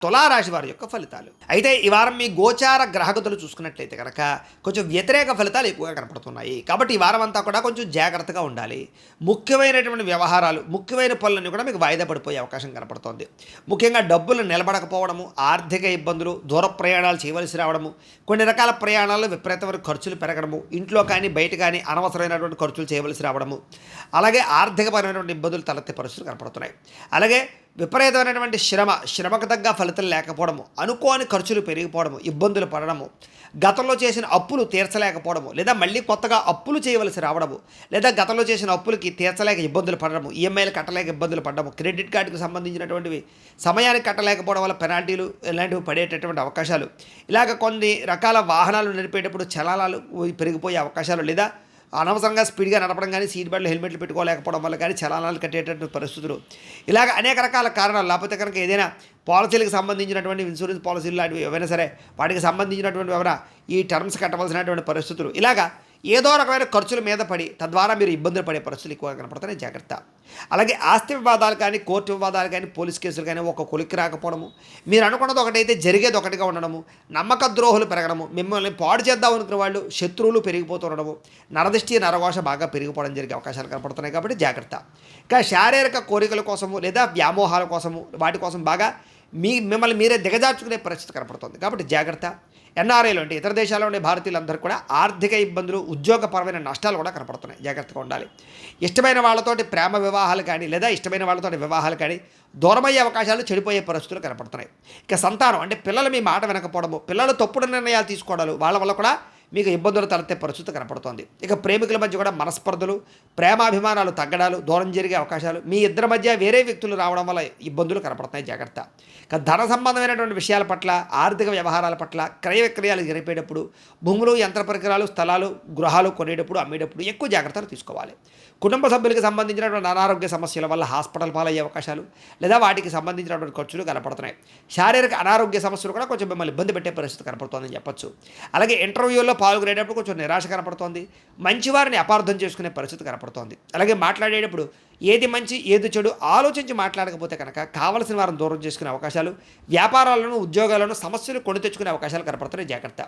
తులారాశి వారి యొక్క ఫలితాలు. అయితే ఈ వారం మీ గోచార గ్రహగతులు చూసుకున్నట్లయితే కనుక కొంచెం వ్యతిరేక ఫలితాలు ఎక్కువగా కనపడుతున్నాయి. కాబట్టి ఈ వారం అంతా కూడా కొంచెం జాగ్రత్తగా ఉండాలి. ముఖ్యమైనటువంటి వ్యవహారాలు, ముఖ్యమైన పనులన్నీ కూడా మీకు వాయిదా పడిపోయే అవకాశం కనపడుతోంది. ముఖ్యంగా డబ్బులు నిలబడకపోవడము, ఆర్థిక ఇబ్బందులు, దూర ప్రయాణాలు చేయవలసి రావడము, కొన్ని రకాల ప్రయాణాల్లో విపరీతమైన ఖర్చులు పెరగడము, ఇంట్లో కానీ బయట కానీ అనవసరమైనటువంటి ఖర్చులు చేయవలసి రావడము, అలాగే ఆర్థికపరమైనటువంటి ఇబ్బందులు తలెత్తే పరిస్థితులు కనపడుతున్నాయి. అలాగే విపరీతమైనటువంటి శ్రమకు తగ్గ ఫలితం లేకపోవడము, అనుకోని ఖర్చులు పెరిగిపోవడము, ఇబ్బందులు పడడము, గతంలో చేసిన అప్పులు తీర్చలేకపోవడము, లేదా మళ్ళీ కొత్తగా అప్పులు చేయవలసి రావడము, లేదా గతంలో చేసిన అప్పులకి తీర్చలేక ఇబ్బందులు పడడము, ఈఎంఐలు కట్టలేక ఇబ్బందులు పడడము, క్రెడిట్ కార్డుకు సంబంధించినటువంటివి సమయానికి కట్టలేకపోవడం వల్ల పెనాల్టీలు ఇలాంటివి పడేటటువంటి అవకాశాలు, ఇలాగ కొన్ని రకాల వాహనాలు నడిపేటప్పుడు చలానాలు పెరిగిపోయే అవకాశాలు, లేదా అనవసరంగా స్పీడ్గా నడపడం కానీ, సీట్ బెల్ట్లు హెల్మెట్లు పెట్టుకోలేకపోవడం వల్ల కానీ చలానాలు కట్టేటటువంటి పరిస్థితులు, ఇలాగ అనేక రకాల కారణాలు. లేకపోతే కనుక ఏదైనా పాలసీలకు సంబంధించినటువంటి ఇన్సూరెన్స్ పాలసీలు లాంటివి ఏవైనా సరే వాటికి సంబంధించినటువంటి ఎవరైనా ఈ టర్మ్స్ కట్టవలసినటువంటి పరిస్థితులు, ఇలాగా ఏదో రకమైన ఖర్చుల మీద పడి తద్వారా మీరు ఇబ్బందులు పడే పరిస్థితులు ఎక్కువగా కనపడుతున్నాయి. జాగ్రత్త. అలాగే ఆస్తి వివాదాలు కానీ, కోర్టు వివాదాలు కానీ, పోలీస్ కేసులు కానీ ఒక కొలిక్కి రాకపోవడము, మీరు అనుకున్నది ఒకటైతే జరిగేది ఒకటిగా ఉండడము, నమ్మక ద్రోహులు పెరగడము, మిమ్మల్ని పాడు చేద్దాం అనుకున్న వాళ్ళు శత్రువులు పెరిగిపోతుండడము, నరదిష్టి నరఘోష బాగా పెరిగిపోవడం జరిగే అవకాశాలు కనపడుతున్నాయి. కాబట్టి జాగ్రత్త. ఇంకా శారీరక కోరికల కోసము లేదా వ్యామోహాల కోసము వాటి కోసం బాగా మిమ్మల్ని మీరే దిగజార్చుకునే పరిస్థితి కనపడుతుంది. కాబట్టి జాగ్రత్త. ఎన్ఆర్ఐలు అంటే ఇతర దేశాల్లో ఉండే భారతీయులందరూ కూడా ఆర్థిక ఇబ్బందులు, ఉద్యోగపరమైన నష్టాలు కూడా కనపడుతున్నాయి. జాగ్రత్తగా ఉండాలి. ఇష్టమైన వాళ్ళతోటి ప్రేమ వివాహాలు కానీ, లేదా ఇష్టమైన వాళ్ళతోటి వివాహాలు కానీ దూరమయ్యే అవకాశాలు, చెడిపోయే పరిస్థితులు కనపడుతున్నాయి. ఇక సంతానం అంటే పిల్లలు మీ మాట వినకపోవడము, పిల్లలు తప్పుడు నిర్ణయాలు తీసుకోవడాలు, వాళ్ళ వల్ల కూడా మీకు ఇబ్బందులు తలెత్తే పరిస్థితి కనపడుతోంది. ఇక ప్రేమికుల మధ్య కూడా మనస్పర్ధలు, ప్రేమాభిమానాలు తగ్గడాలు, దూరం జరిగే అవకాశాలు, మీ ఇద్దరి మధ్య వేరే వ్యక్తులు రావడం వల్ల ఇబ్బందులు కనపడుతున్నాయి. జాగ్రత్త. ఇక ధన సంబంధమైనటువంటి విషయాల పట్ల, ఆర్థిక వ్యవహారాల పట్ల, క్రయ విక్రయాలు జరిపేటప్పుడు, భూములు, యంత్ర పరికరాలు, స్థలాలు, గృహాలు కొనేటప్పుడు, అమ్మేటప్పుడు ఎక్కువ జాగ్రత్తలు తీసుకోవాలి. కుటుంబ సభ్యులకు సంబంధించినటువంటి అనారోగ్య సమస్యల వల్ల హాస్పిటల్ పాలయ్యే అవకాశాలు, లేదా వాటికి సంబంధించినటువంటి ఖర్చులు కనపడుతున్నాయి. శారీరక అనారోగ్య సమస్యలు కూడా కొంచెం మిమ్మల్ని ఇబ్బంది పెట్టే పరిస్థితి కనపడుతుందని చెప్పొచ్చు. అలాగే ఇంటర్వ్యూల్లో పాల్గొనేటప్పుడు కొంచెం నిరాశ కనపడుతోంది. మంచివారిని అపార్థం చేసుకునే పరిస్థితి కనపడుతోంది. అలాగే మాట్లాడేటప్పుడు ఏది మంచి ఏది చెడు ఆలోచించి మాట్లాడకపోతే కనుక కావలసిన వారిని దూరం చేసుకునే అవకాశాలు, వ్యాపారాలను, ఉద్యోగాలను సమస్యలు కొని తెచ్చుకునే అవకాశాలు కనపడుతున్నాయి. జాగ్రత్త.